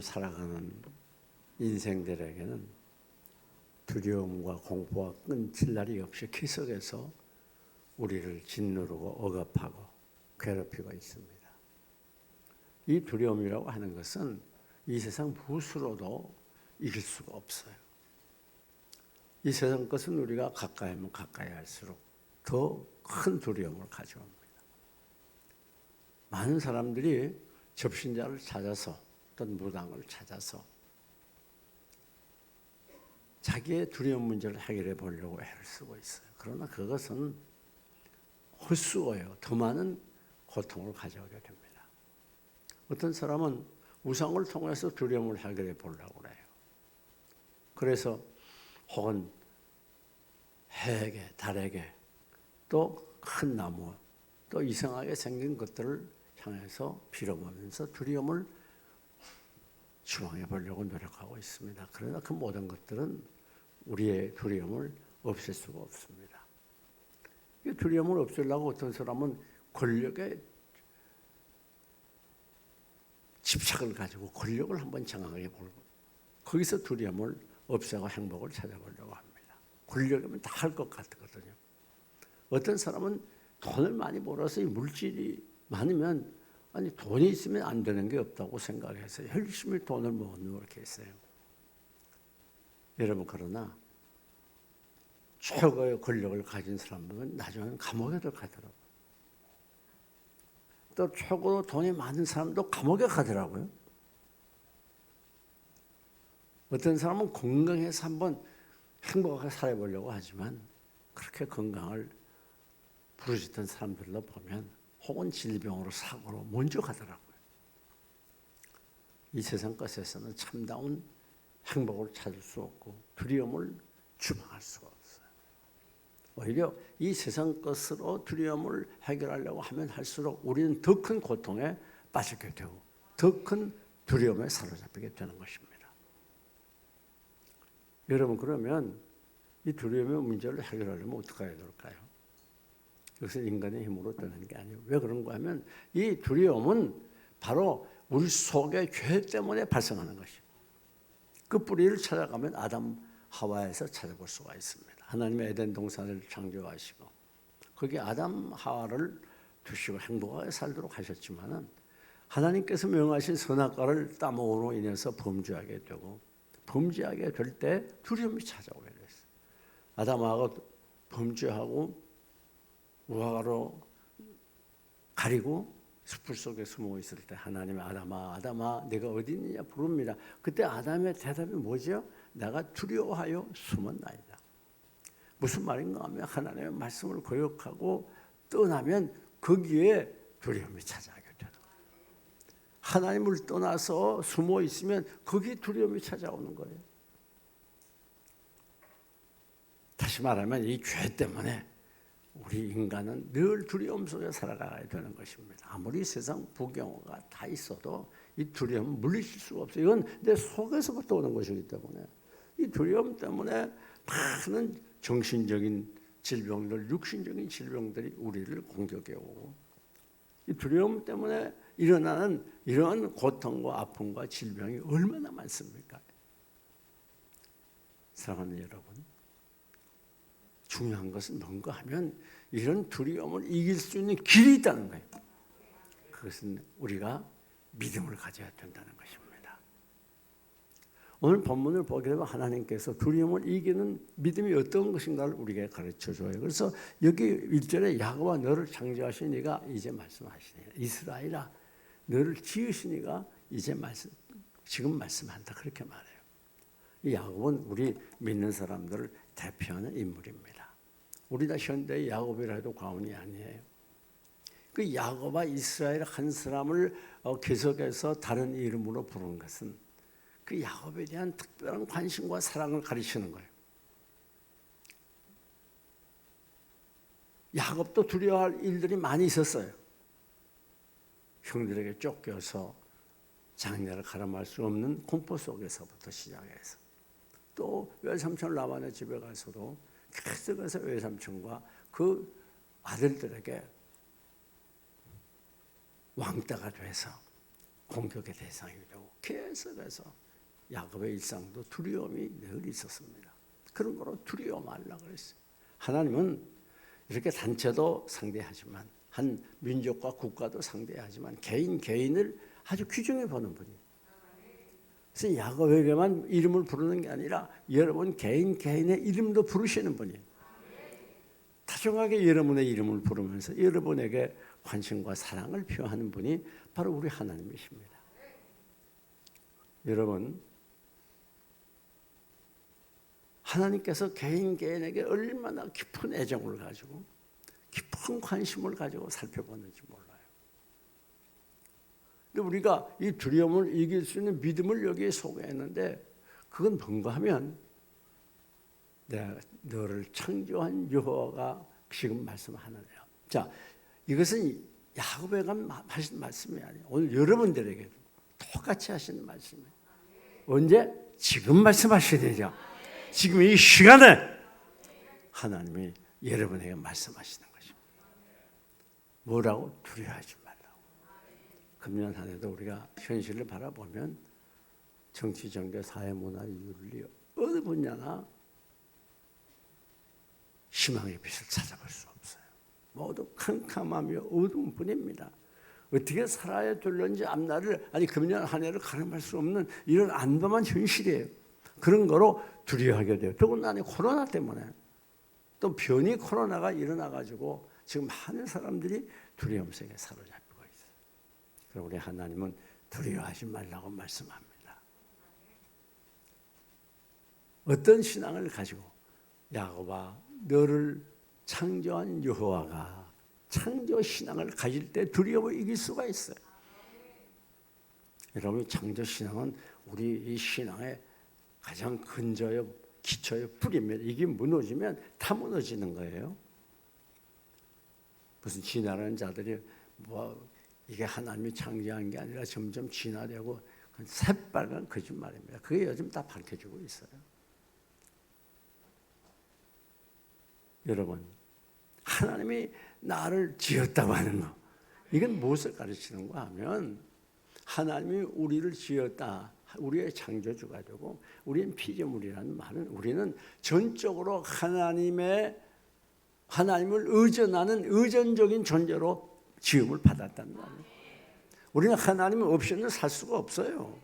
살아가는 인생들에게는 두려움과 공포가 끊질 날이 없이 계속해서 우리를 짓누르고 억압하고 괴롭히고 있습니다. 이 두려움이라고 하는 것은 이 세상 무엇으로도 이길 수가 없어요. 이 세상 것은 우리가 가까이 하면 가까이 할수록 더 큰 두려움을 가져옵니다. 많은 사람들이 접신자를 찾아서 어떤 무당을 찾아서 자기의 두려움 문제를 해결해 보려고 애를 쓰고 있어요. 그러나 그것은 헛수고예요. 더 많은 고통을 가져오게 됩니다. 어떤 사람은 우상을 통해서 두려움을 해결해 보려고 해요. 그래서 혹은 해에게, 달에게, 또 큰 나무, 또 이상하게 생긴 것들을 향해서 빌어보면서 두려움을 주방해 보려고 노력하고 있습니다. 그러나 그 모든 것들은 우리의 두려움을 없앨 수가 없습니다. 이 두려움을 없애려고 어떤 사람은 권력에 집착을 가지고 권력을 한번 장악해 보고 거기서 두려움을 없애고 행복을 찾아보려고 합니다. 권력이면 다 할 것 같거든요. 어떤 사람은 돈을 많이 벌어서 이 물질이 많으면 아니 돈이 있으면 안 되는 게 없다고 생각해서 열심히 돈을 모으는 그렇게 했어요. 여러분 그러나 최고의 권력을 가진 사람들은 나중에는 감옥에 들어가더라고요. 또 최고로 돈이 많은 사람도 감옥에 가더라고요. 어떤 사람은 건강해서 한번 행복하게 살아보려고 하지만 그렇게 건강을 부르짖던 사람들로 보면 혹은 질병으로 사고로 먼저 가더라고요. 이 세상 것에서는 참다운 행복을 찾을 수 없고 두려움을 주방할 수가 없어요. 오히려 이 세상 것으로 두려움을 해결하려고 하면 할수록 우리는 더 큰 고통에 빠지게 되고 더 큰 두려움에 사로잡히게 되는 것입니다. 여러분 그러면 이 두려움의 문제를 해결하려면 어떻게 해야 될까요? 이것은 인간의 힘으로 되는 게 아니에요. 왜 그런가 하면 이 두려움은 바로 우리 속의 죄 때문에 발생하는 것이에요. 그 뿌리를 찾아가면 아담 하와에서 찾아볼 수가 있습니다. 하나님의 에덴 동산을 창조하시고 거기 아담 하와를 두시고 행복하게 살도록 하셨지만은 하나님께서 명하신 선악과를 따먹음으로 인해서 범죄하게 되고 범죄하게 될 때 두려움이 찾아오게 됐어요. 아담 하와가 범죄하고 우화로 가리고 숲을 속에 숨어 있을 때 하나님이 아담아 아담아 내가 어디 있느냐 부릅니다. 그때 아담의 대답이 뭐죠? 내가 두려워하여 숨었나이다. 무슨 말인가 하면 하나님의 말씀을 거역하고 떠나면 거기에 두려움이 찾아오게 되는 거예요. 하나님을 떠나서 숨어 있으면 거기에 두려움이 찾아오는 거예요. 다시 말하면 이 죄 때문에 우리 인간은 늘 두려움 속에 살아가야 되는 것입니다. 아무리 세상 부경호가 다 있어도 이 두려움은 물리칠 수가 없어요. 이건 내 속에서부터 오는 것이기 때문에 이 두려움 때문에 많은 정신적인 질병들, 육신적인 질병들이 우리를 공격해 오고 이 두려움 때문에 일어나는 이러한 고통과 아픔과 질병이 얼마나 많습니까? 사랑하는 여러분, 중요한 것은 뭔가 하면 이런 두려움을 이길 수 있는 길이 있다는 거예요. 그것은 우리가 믿음을 가져야 된다는 것입니다. 오늘 본문을 보게 되면 하나님께서 두려움을 이기는 믿음이 어떤 것인가를 우리에게 가르쳐줘요. 그래서 여기 1절에 야곱아 너를 창조하신 이가 이제 말씀하시니 이스라엘아 너를 지으신 이가 이제 지금 말씀한다 그렇게 말해요. 이 야곱은 우리 믿는 사람들을 대표하는 인물입니다. 우리 다 현대의 야곱이라 해도 과언이 아니에요. 그 야곱과 이스라엘 한 사람을 계속해서 다른 이름으로 부르는 것은 그 야곱에 대한 특별한 관심과 사랑을 가르치는 거예요. 야곱도 두려워할 일들이 많이 있었어요. 형들에게 쫓겨서 장례를 가름할 수 없는 공포 속에서부터 시작해서 또 외삼촌 라반의 집에 가서도 계속해서 외삼촌과 그 아들들에게 왕따가 돼서 공격의 대상이 되고 계속해서 야곱의 일상도 두려움이 늘 있었습니다. 그런 거로 두려워 말라고 그랬어요. 하나님은 이렇게 단체도 상대하지만 한 민족과 국가도 상대하지만 개인을 아주 귀중히 보는 분이에요. 그래서 야곱에게만 이름을 부르는 게 아니라 여러분 개인의 이름도 부르시는 분이에요. 다정하게 여러분의 이름을 부르면서 여러분에게 관심과 사랑을 표하는 분이 바로 우리 하나님이십니다. 여러분, 하나님께서 개인에게 얼마나 깊은 애정을 가지고 깊은 관심을 가지고 살펴보는지 몰라요. 근데 우리가 이 두려움을 이길 수 있는 믿음을 여기에 소개했는데 그건 뭔가 하면 내가 너를 창조한 여호와가 지금 말씀하느냐. 자, 이것은 야곱에 간 말씀이 아니에요. 오늘 여러분들에게도 똑같이 하시는 말씀이에요. 언제? 지금 말씀하셔야 되죠. 지금 이 시간에 하나님이 여러분에게 말씀하시는 것입니다. 뭐라고? 두려워하지 말라고. 금년 한 해도 우리가 현실을 바라보면 정치, 정계, 사회, 문화, 윤리 어느 분야나 희망의 빛을 찾아볼 수 없어요. 모두 캄캄하며 어두운 뿐입니다. 어떻게 살아야 될는지 앞날을 금년 한 해를 가늠할 수 없는 이런 안담한 현실이에요. 그런 거로 두려워하게 돼요. 더군다나 코로나 때문에 또 변이 코로나가 일어나가지고 지금 많은 사람들이 두려움 속에 사로잡히고 있어요. 그럼 우리 하나님은 두려워하지 말라고 말씀합니다. 어떤 신앙을 가지고 야곱아 너를 창조한 여호와가 창조 신앙을 가질 때 두려움을 이길 수가 있어요. 여러분 창조 신앙은 우리 이 신앙의 가장 근저의 기초의 뿌리입니다. 이게 무너지면 다 무너지는 거예요. 무슨 진화라는 자들이 이게 하나님이 창조한 게 아니라 점점 진화되고 새빨간 거짓말입니다. 그게 요즘 다 밝혀지고 있어요. 여러분, 하나님이 나를 지었다고 하는 거, 이건 무엇을 가르치는 거 하면 하나님이 우리를 지었다, 우리의 창조주가 되고 우리는 피조물이라는 말은 우리는 전적으로 하나님을 의존하는 의존적인 존재로 지음을 받았다는 거예요. 우리는 하나님 없이는 살 수가 없어요.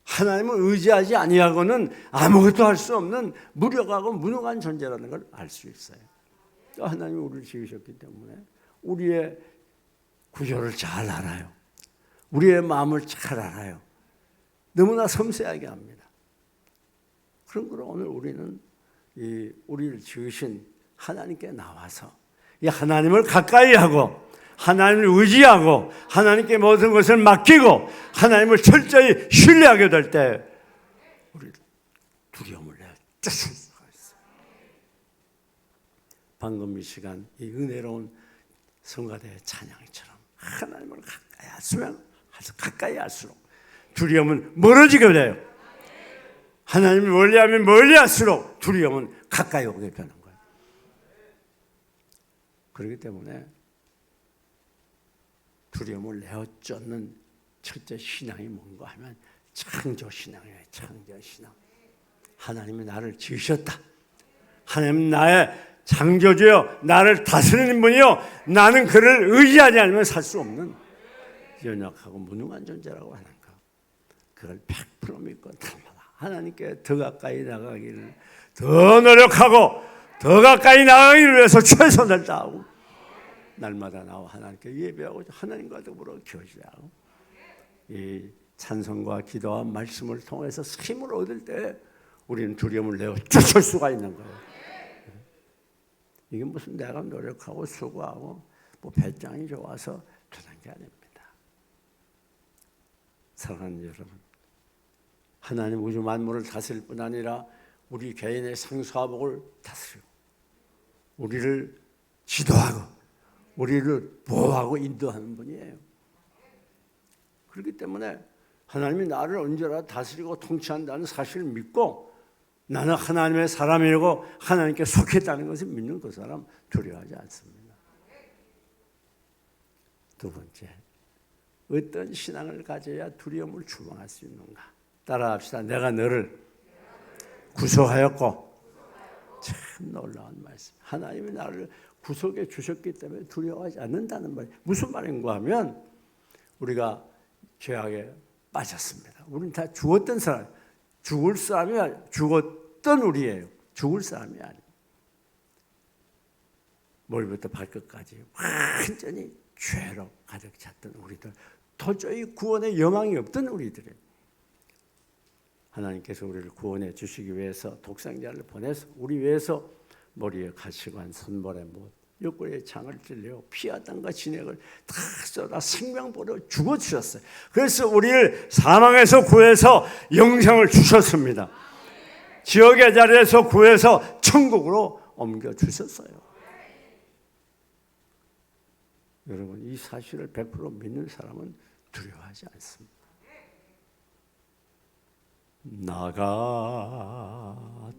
하나님을 의지하지 아니하고는 아무것도 할 수 없는 무력하고 무능한 존재라는 걸 알 수 있어요. 하나님이 우리를 지으셨기 때문에 우리의 구조를 잘 알아요. 우리의 마음을 잘 알아요. 너무나 섬세하게 합니다. 그런 거로 오늘 우리는 우리를 지으신 하나님께 나와서 이 하나님을 가까이 하고 하나님을 의지하고 하나님께 모든 것을 맡기고 하나님을 철저히 신뢰하게 될 때 우리 두려움을 떼실 수가 있어요. 방금 이 시간 이 은혜로운 성가대의 찬양처럼 하나님을 가까이 할수록 두려움은 멀어지게 돼요. 하나님을 멀리하면 멀리할수록 두려움은 가까이 오게 되는 거예요. 그렇기 때문에 두려움을 내어쫓는 첫째 신앙이 뭔가 하면 창조신앙이에요. 창조신앙. 하나님이 나를 지으셨다. 하나님 나의 창조주여 나를 다스리는 분이요 나는 그를 의지하지 않으면 살 수 없는 연약하고 무능한 존재라고 하는 거. 그걸 100% 믿고 날마다 하나님께 더 가까이 나가기를 더 노력하고 더 가까이 나가기를 위해서 최선을 다하고 날마다 나와 하나님께 예배하고 하나님과 더불어 교제하고 이 찬송과 기도와 말씀을 통해서 힘을 얻을 때 우리는 두려움을 내어 쫓을 수가 있는 거예요. 이게 무슨 내가 노력하고 수고하고 배짱이 좋아서 되는 게 아닙니다. 사랑하는 여러분, 하나님 우주 만물을 다스릴 뿐 아니라 우리 개인의 생사복을 다스리고 우리를 지도하고 우리를 보호하고 인도하는 분이에요. 그렇기 때문에 하나님이 나를 언제나 다스리고 통치한다는 사실을 믿고 나는 하나님의 사람이라고 하나님께 속했다는 것을 믿는 그 사람 두려워하지 않습니다. 두 번째, 어떤 신앙을 가져야 두려움을 추방할 수 있는가? 따라합시다. 내가 너를 구속하였고. 참 놀라운 말씀. 하나님이 나를 구속해 주셨기 때문에 두려워하지 않는다는 말이 무슨 말인가 하면 우리가 죄악에 빠졌습니다. 우리는 다 죽었던 사람, 죽을 사람이 아니에요. 죽었던 우리예요. 죽을 사람이 아니에요. 머리부터 발끝까지 완전히 죄로 가득 찼던 우리들, 도저히 구원의 여망이 없던 우리들이에요. 하나님께서 우리를 구원해 주시기 위해서 독생자를 보내서 우리 위해서 머리에 가시관, 손발에 못, 옆구리에 창을 찔려 피와 땀과 진액을 다 쏟아 생명보로 죽어주셨어요. 그래서 우리를 사망에서 구해서 영생을 주셨습니다. 지옥의 자리에서 구해서 천국으로 옮겨주셨어요. 여러분, 이 사실을 100% 믿는 사람은 두려워하지 않습니다. 나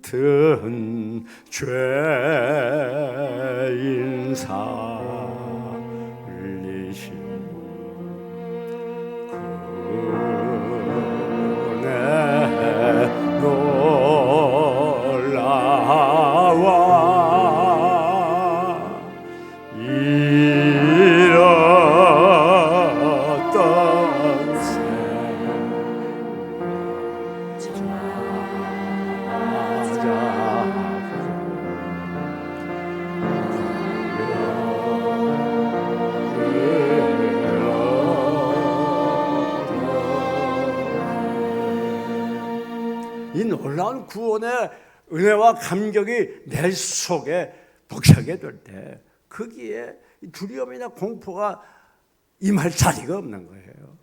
같은 죄인 살리신 그네 놀라와 잃었던 이 놀라운 구원의 은혜와 감격이 내 속에 벅차게 될 때 거기에 두려움이나 공포가 임할 자리가 없는 거예요.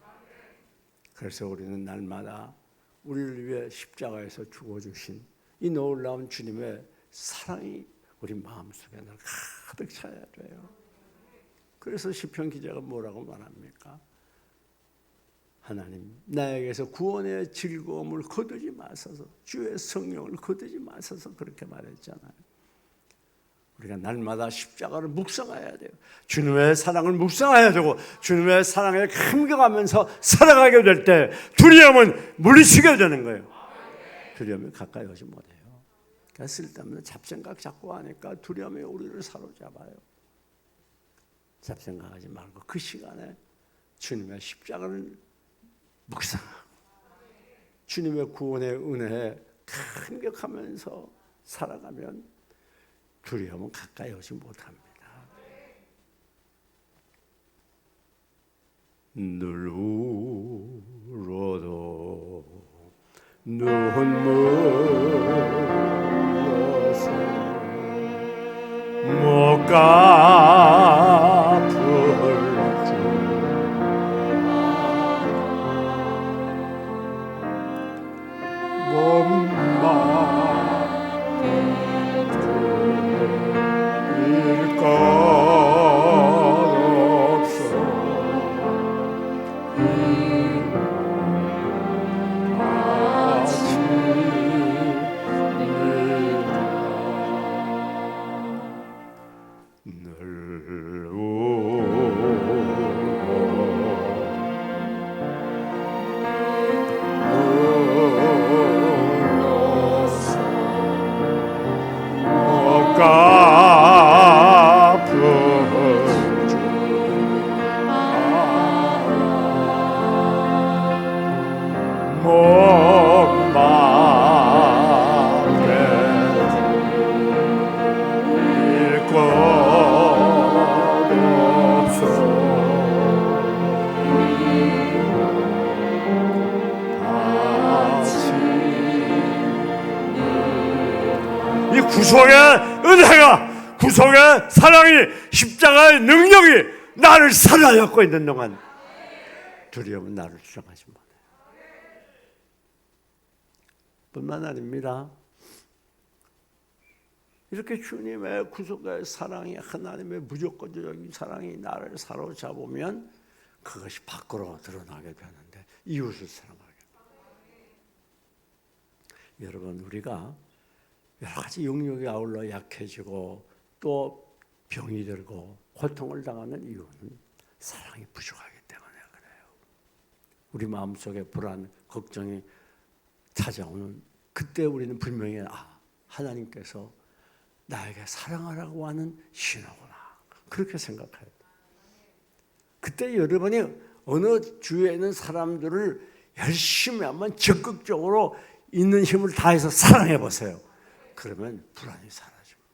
그래서 우리는 날마다 우리를 위해 십자가에서 죽어주신 이 놀라운 주님의 사랑이 우리 마음속에 늘 가득 차야 돼요. 그래서 시편 기자가 뭐라고 말합니까? 하나님, 나에게서 구원의 즐거움을 거두지 마소서, 주의 성령을 거두지 마소서, 그렇게 말했잖아요. 우리가 날마다 십자가를 묵상해야 돼요. 주님의 사랑을 묵상해야 되고 주님의 사랑에 감격하면서 살아가게 될 때 두려움은 물리치게 되는 거예요. 두려움이 가까이 오지 못해요. 그러니까 쓸데없는 잡생각 자꾸 하니까 두려움이 우리를 사로잡아요. 잡생각하지 말고 그 시간에 주님의 십자가를 묵상하고 주님의 구원의 은혜에 감격하면서 살아가면 두려움은 가까이 오지 못합니다. 늘 울어도 눈물로서 못 갚을 줄 몸만 것 없어 늘 이 구속의 은혜가, 구속의 사랑이, 십자가의 능력이 나를 살아갖고 있는 동안 두려움은 나를 주장하지 못해요. 뿐만 아닙니다. 이렇게 주님의 구속의 사랑이, 하나님의 무조건적인 사랑이 나를 사로잡으면 그것이 밖으로 드러나게 되는데 이웃을 사랑하게 됩니다. 여러분, 우리가 여러 가지 영역이 아울러 약해지고 또 병이 들고 고통을 당하는 이유는 사랑이 부족하기 때문에 그래요. 우리 마음속에 불안, 걱정이 찾아오는 그때 우리는 분명히 하나님께서 나에게 사랑하라고 하는 신호구나. 그렇게 생각해야 돼. 그때 여러분이 어느 주위에 있는 사람들을 열심히 한번 적극적으로 있는 힘을 다해서 사랑해 보세요. 그러면 불안이 사라집니다.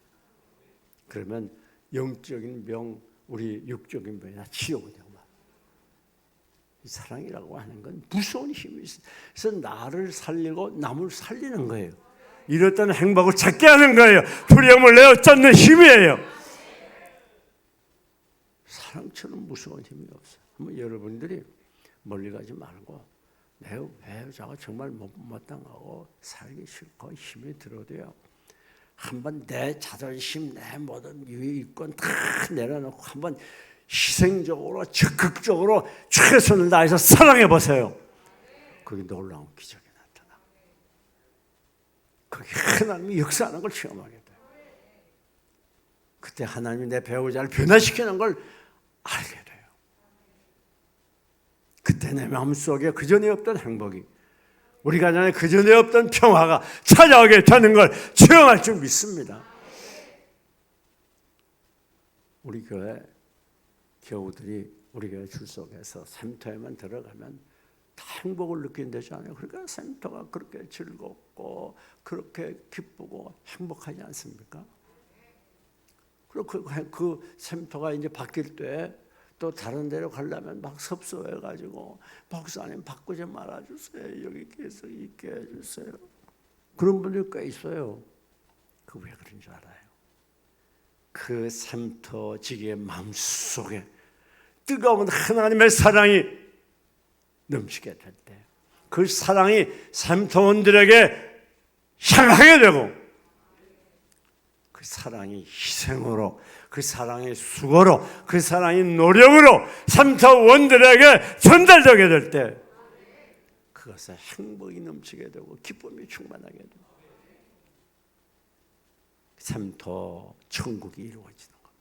그러면 영적인 병, 우리 육적인 병이 다 치유가 되고 이 사랑이라고 하는 건 무서운 힘이 있어요. 그래서 나를 살리고 남을 살리는 거예요. 이랬던 행복을 찾게 하는 거예요. 두려움을 내어 쫓는 힘이에요. 사랑처럼 무서운 힘이 없어요. 한번 여러분들이 멀리 가지 말고 내가 왜 저가 정말 못마땅하고 살기 싫고 힘이 들어도요. 한번 내 자존심, 내 모든 유익권 다 내려놓고 한번 희생적으로 적극적으로 최선을 다해서 사랑해 보세요. 거기 놀라운 기적이 나타나. 거기 하나님이 역사하는 걸 체험하게 돼요. 그때 하나님이 내 배우자를 변화시키는 걸 알게 돼요. 그때 내 마음속에 그전에 없던 행복이, 우리 가정에 그전에 없던 평화가 찾아오게 되는 걸 체험할 줄 믿습니다. 우리 교회 교우들이 우리 교회 출석해서 샘터에만 들어가면 다 행복을 느낀다지 않아요? 그러니까 샘터가 그렇게 즐겁고 그렇게 기쁘고 행복하지 않습니까? 그리고 그 샘터가 이제 바뀔 때 또 다른 데로 가려면 막 섭섭해가지고 목사님 바꾸지 말아주세요. 여기 계속 있게 해주세요. 그런 분들이 꽤 있어요. 그 왜 그런 줄 알아요? 그 샘터지기의 마음속에 뜨거운 하나님의 사랑이 넘치게 될 때 그 사랑이 샘터원들에게 향하게 되고 그 사랑이 희생으로, 그 사랑이 수고로, 그 사랑이 노력으로 샘터원들에게 전달되게 될 때 그것에 행복이 넘치게 되고 기쁨이 충만하게 되고 샘터 천국이 이루어지는 것.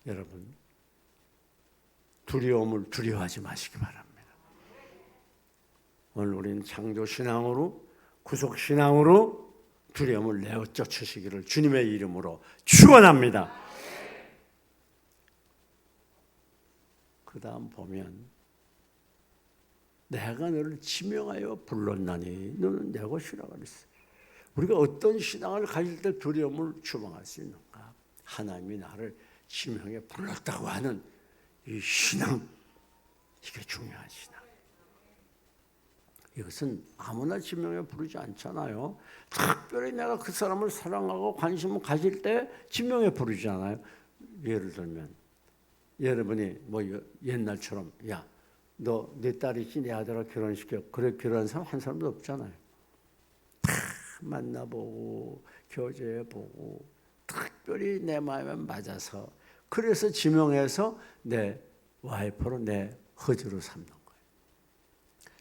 여러분 두려움을 두려워하지 마시기 바랍니다. 오늘 우리는 창조신앙으로 구속신앙으로 두려움을 내어 쫓으시기를 주님의 이름으로 축원합니다. 그 다음 보면 내가 너를 지명하여 불렀나니 너는 내 것이라 그랬어요. 우리가 어떤 신앙을 가질 때 두려움을 추방할 수 있는가? 하나님이 나를 지명해 불렀다고 하는 이 신앙, 이게 중요한 신앙. 이것은 아무나 지명해 부르지 않잖아요. 특별히 내가 그 사람을 사랑하고 관심을 가질 때 지명해 부르지 않아요. 예를 들면 여러분이 뭐 옛날처럼 야, 너 내 딸이지 내 아들하고 결혼시켜. 그래 결혼한 사람 한 사람도 없잖아요. 다 만나보고 교제해보고 특별히 내 마음에 맞아서 그래서 지명해서 내 와이프로 내 허주로 삼는 거예요.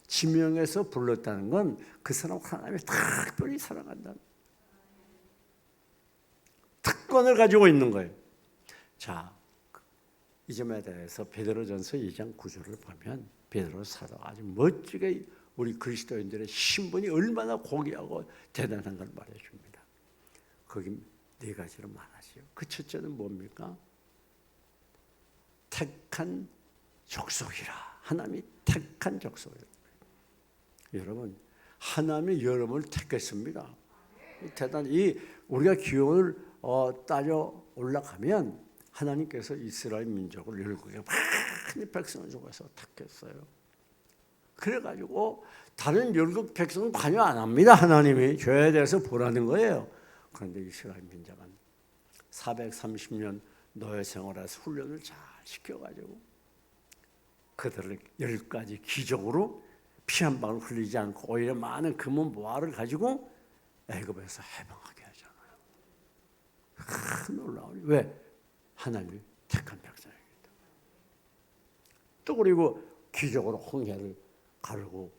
지명해서 불렀다는 건 그 사람 하나님이 특별히 사랑한다는 특권을 가지고 있는 거예요. 자, 이 점에 대해서 베드로전서 2장 9절을 보면 베드로 사도가 아주 멋지게 우리 그리스도인들의 신분이 얼마나 고귀하고 대단한 걸 말해줍니다. 거기 네 가지로 말하죠. 그 첫째는 뭡니까? 택한 족속이라. 하나님이 택한 족속이라. 여러분, 하나님이 여러분을 택했습니다. 대단히 우리가 기원을 따져 올라가면 하나님께서 이스라엘 민족을 열국에 많이 백성을 주고서 택했어요. 그래가지고 다른 열국 백성은 관여 안 합니다. 하나님이 죄에 대해서 보라는 거예요. 그런데 이스라엘 민족은 430년 노예 생활에서 훈련을 잘 시켜가지고 그들을 10가지 기적으로 피 한 방울 흘리지 않고 오히려 많은 금은 보화를 가지고 애굽에서 해방하게 하잖아요. 놀라우니 왜? 하나님이 택한 백성이기다. 또 그리고 기적으로 홍해를 가르고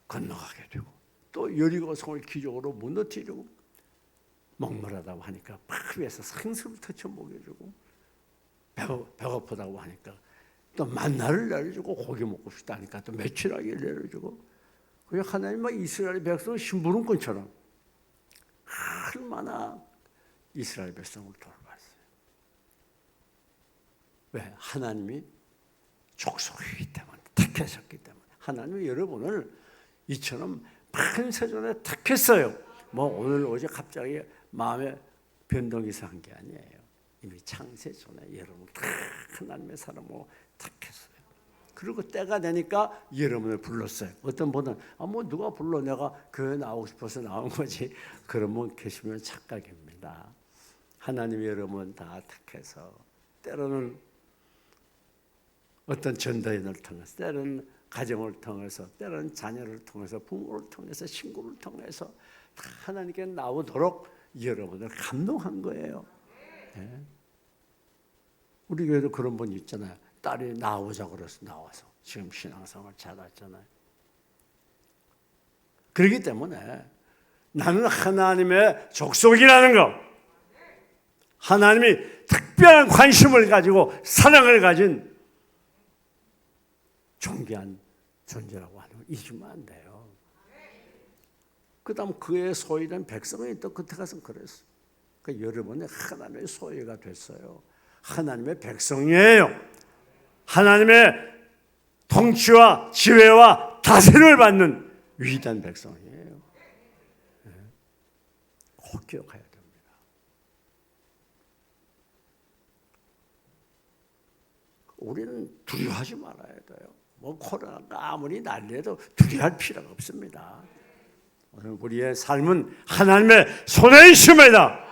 건너가게 되고 또 여리고 성을 기적으로 무너뜨리고 목마르다고 하니까 막 위에서 생수를 터쳐 먹여주고 배고프다고 하니까 또 만나를 내려주고 고기 먹고 싶다니까 또 며칠하게 내려주고, 그 하나님 막 이스라엘 백성 심부름꾼처럼 얼마나 이스라엘 백성을 돌봤어요. 왜? 하나님이 족속이기 때문에, 택하셨기 때문에. 하나님이 여러분을 이처럼 만세전에 택했어요. 뭐 오늘 어제 갑자기 마음에 변동이 있어한 게 아니에요. 이미 창세전에 여러분 다 하나님의 사람으로 택했어요. 그리고 때가 되니까 여러분을 불렀어요. 어떤 분은 뭐 누가 불러, 내가 교회 나오고 싶어서 나온 거지. 그런 분 계시면 착각입니다. 하나님이 여러분 다 택해서 때로는 어떤 전도인을 통해서, 때로는 가정을 통해서, 때로는 자녀를 통해서, 부모를 통해서, 친구를 통해서 다 하나님께 나오도록 여러분을 감동한 거예요. 네. 우리 교회도 그런 분 있잖아요. 딸이 나오자고 그래서 나와서 지금 신앙생활 잘하잖아요. 그렇기 때문에 나는 하나님의 족속이라는 것, 하나님이 특별한 관심을 가지고 사랑을 가진 존귀한 존재라고 하는 걸 잊으면 안 돼요. 그 다음 그의 소유된 백성이 또 그때 가서 그랬어요. 그러니까 여러분의 하나님의 소유가 됐어요. 하나님의 백성이에요. 하나님의 통치와 지혜와 다스림을 받는 위대한 백성이에요. 꼭 기억해야 됩니다. 우리는 두려워하지 말아야 돼요. 뭐 코로나가 아무리 난리해도 두려워할 필요가 없습니다. 오늘 우리의 삶은 하나님의 손에 있습니다.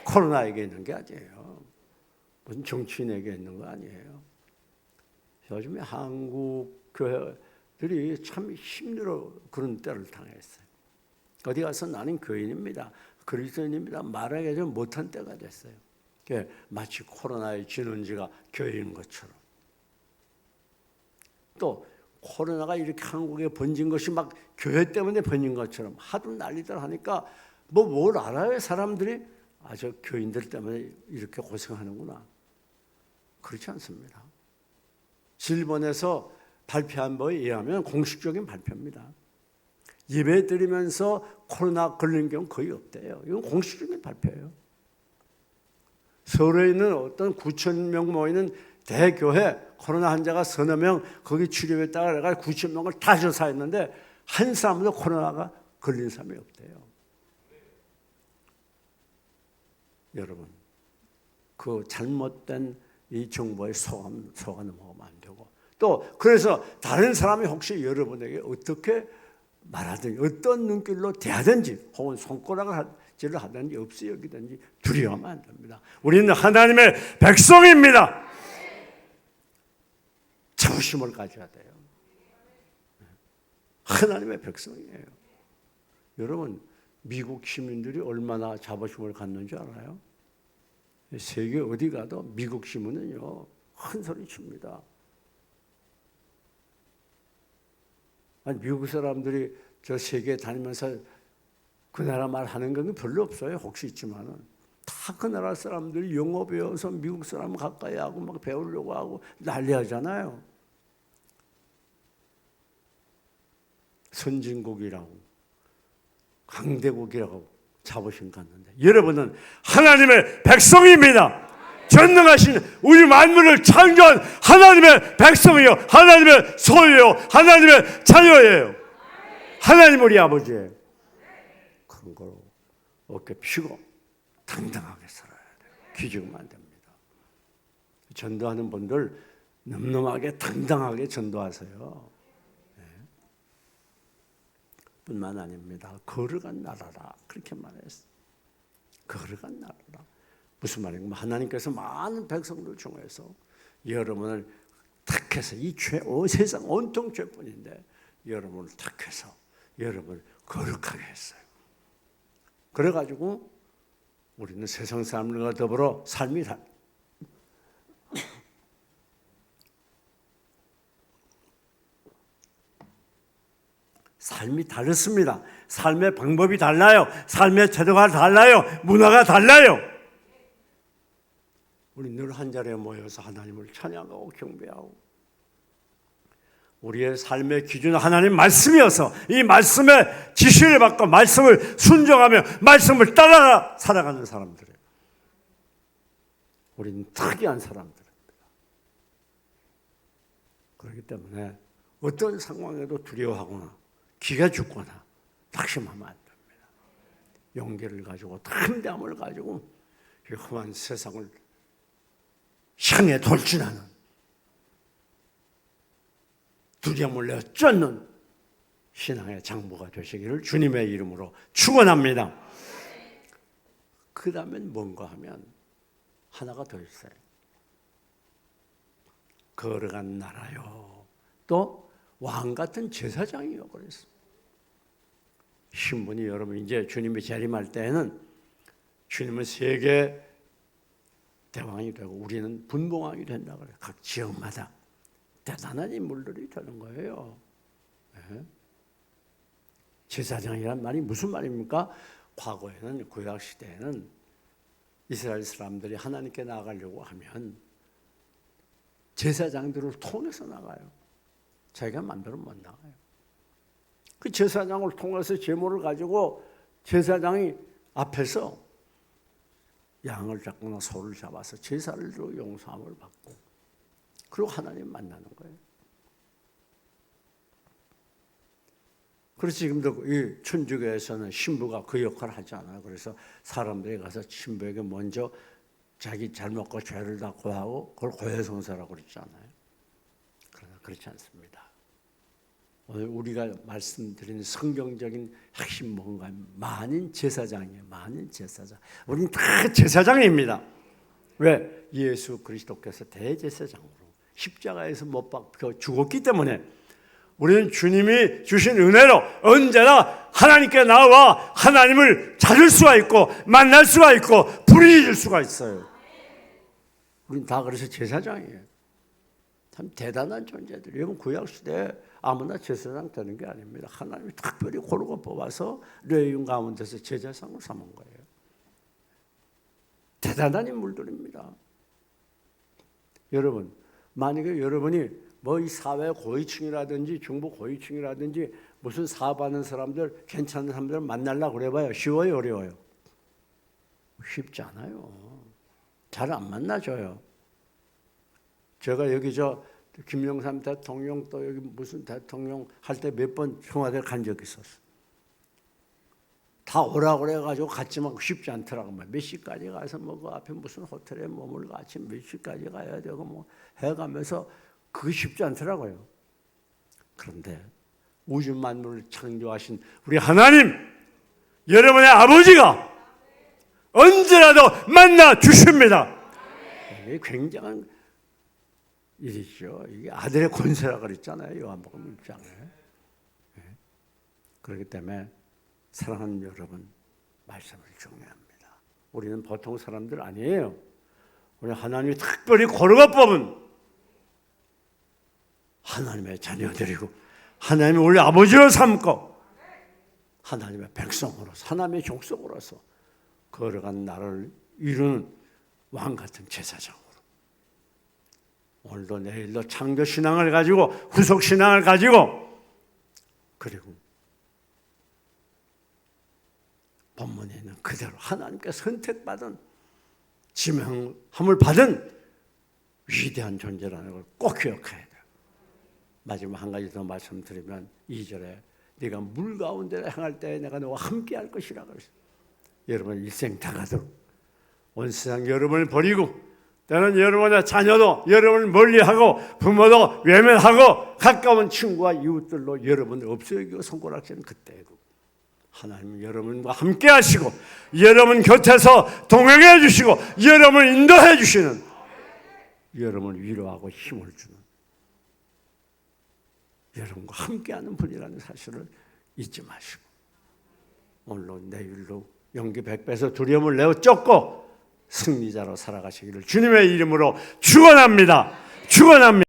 코로나에게 있는 게 아니에요. 무슨 정치인에게 있는 거 아니에요. 요즘에 한국 교회들이 참 힘들어 그런 때를 당했어요. 어디 가서 나는 교인입니다, 그리스도인입니다 말하기 좀 못한 때가 됐어요. 마치 코로나의 진원지가 교회인 것처럼. 또 코로나가 이렇게 한국에 번진 것이 막 교회 때문에 번진 것처럼 하도 난리들 하니까 뭘 알아요 사람들이? 저 교인들 때문에 이렇게 고생하는구나. 그렇지 않습니다. 질본에서 발표한 바에 의하면 공식적인 발표입니다. 예배 드리면서 코로나 걸린 경우 거의 없대요. 이건 공식적인 발표예요. 서울에 있는 어떤 9,000명 모이는 대교회 코로나 환자가 서너 명 거기 치료했다가 내가 9,000명을 다 조사했는데 한 사람도 코로나가 걸린 사람이 없대요. 여러분, 그 잘못된 이 정보에 속아 넘어가면 안 되고, 또 그래서 다른 사람이 혹시 여러분에게 어떻게 말하든지 어떤 눈길로 대하든지 혹은 손가락질을 하든지 없이 여기든지 두려워하면 안 됩니다. 우리는 하나님의 백성입니다. 자부심을 가져야 돼요. 하나님의 백성이에요. 여러분, 미국 시민들이 얼마나 자부심을 갖는 줄 알아요? 세계 어디 가도 미국 시민은요 큰 소리 칩니다. 아니, 미국 사람들이 저 세계 다니면서 그 나라 말 하는 건 별로 없어요. 혹시 있지만은 다 그 나라 사람들이 영어 배워서 미국 사람 가까이 하고 막 배우려고 하고 난리하잖아요. 선진국이라고 강대국이라고 자부심 갖는데, 여러분은 하나님의 백성입니다. 전능하신 우리 만물을 창조한 하나님의 백성이요, 하나님의 소유요, 하나님의 자녀예요. 하나님 우리 아버지예요. 그런 거로 어깨 펴고 당당하게 살아야 돼요. 기죽으면 안 됩니다. 전도하는 분들 늠름하게 당당하게 전도하세요. 뿐만 아닙니다. 거룩한 나라라 그렇게 말했어요. 거룩한 나라라. 무슨 말인가? 하나님께서 많은 백성들 중에서 여러분을 택해서 이 죄, 세상 온통 죄뿐인데 여러분을 택해서 여러분을 거룩하게 했어요. 그래가지고 우리는 세상 사람들과 더불어 삶이 다르습니다. 삶의 방법이 달라요. 삶의 태도가 달라요. 문화가 달라요. 우리 늘 한자리에 모여서 하나님을 찬양하고 경배하고 우리의 삶의 기준은 하나님 말씀이어서 이 말씀의 지시를 받고 말씀을 순종하며 말씀을 따라 살아가는 사람들이에요. 우리는 특이한 사람들입니다. 그렇기 때문에 어떤 상황에도 두려워하거나 기가 죽거나 낙심하면 안 됩니다. 용기를 가지고 담대함을 가지고 이 험한 세상을 향해 돌진하는 두려움을 내어 쫓는 신앙의 장부가 되시기를 주님의 이름으로 축원합니다. 그 다음엔 뭔가 하면 하나가 더 있어요. 거룩한 나라요. 또 왕 같은 제사장이요. 그랬어. 신분이 여러분 이제 주님이 재림할 때에는 주님은 세계 대왕이 되고 우리는 분봉왕이 된다 그래요. 각 지역마다 대단한 인물들이 되는 거예요. 네. 제사장이란 말이 무슨 말입니까? 과거에는 구약 시대에는 이스라엘 사람들이 하나님께 나아가려고 하면 제사장들을 통해서 나가요. 자기가 만들면 못 나가요. 그 제사장을 통해서 제물을 가지고 제사장이 앞에서 양을 잡거나 소를 잡아서 제사를 주고 용서함을 받고 그리고 하나님 만나는 거예요. 그래서 지금도 이 천주교에서는 신부가 그 역할을 하지 않아요. 그래서 사람들이 가서 신부에게 먼저 자기 잘못과 죄를 다 고하고 그걸 고해성사라고 그랬잖아요. 그러나 그렇지 않습니다. 오늘 우리가 말씀드리는 성경적인 핵심 뭔가 만인 제사장이에요. 만인 제사장. 우리는 다 제사장입니다. 왜? 예수 그리스도께서 대제사장으로 십자가에서 못 박혀 죽었기 때문에 우리는 주님이 주신 은혜로 언제나 하나님께 나와 하나님을 찾을 수가 있고 만날 수가 있고 부르짖을 수가 있어요. 우리는 다 그래서 제사장이에요. 참 대단한 존재들이에요. 여러분 구약시대에 아무나 제사장 되는 게 아닙니다. 하나님이 특별히 고르고 뽑아서 레위인 가운데서 제사장을 삼은 거예요. 대단한 인물들입니다. 여러분 만약에 여러분이 뭐 이 사회 고위층이라든지 중부 고위층이라든지 무슨 사업하는 사람들 괜찮은 사람들 만나려고 그래봐요. 쉬워요 어려워요? 쉽지 않아요. 잘 안 만나줘요. 제가 여기 김영삼 대통령 또 여기 무슨 대통령 할 때 몇 번 청와대 간 적이 있었어. 다 오라고 그래가지고 갔지만 쉽지 않더라고. 몇 시까지 가서 뭐 그 앞에 무슨 호텔에 머물고 아침 몇 시까지 가야 되고 뭐 해가면서 그게 쉽지 않더라고요. 그런데 우주 만물을 창조하신 우리 하나님, 여러분의 아버지가 언제라도 만나 주십니다. 이게 굉장한 일이죠. 이게 아들의 권세라고 그랬잖아요. 요한복음 1장에. 그렇기 때문에 사랑하는 여러분, 말씀을 중요합니다. 우리는 보통 사람들 아니에요. 우리 하나님이 특별히 고르고 뽑은 하나님의 자녀들이고 하나님의 우리 아버지로 삼고 하나님의 백성으로서 하나님의 족속으로서 거룩한 나라를 이루는 왕같은 제사장으로 오늘도 내일도 창조신앙을 가지고 후속신앙을 가지고 그리고 본문에 있는 그대로 하나님께 선택받은 지명함을 받은 위대한 존재라는 걸 꼭 기억해야 돼요. 마지막 한 가지 더 말씀드리면 2절에 네가 물 가운데 행할 때에 내가 너와 함께 할 것이라 그랬어요. 여러분 일생 다가도록 온 세상 여러분을 버리고 때는 여러분의 자녀도 여러분을 멀리하고 부모도 외면하고 가까운 친구와 이웃들로 여러분을 없애기고 손가락질은 그때고 하나님은 여러분과 함께 하시고 여러분 곁에서 동행해 주시고 여러분을 인도해 주시는 여러분을 위로하고 힘을 주는 여러분과 함께하는 분이라는 사실을 잊지 마시고 오늘로 내일로 용기 100배에서 두려움을 내어 쫓고 승리자로 살아가시기를 주님의 이름으로 축원합니다. 축원합니다.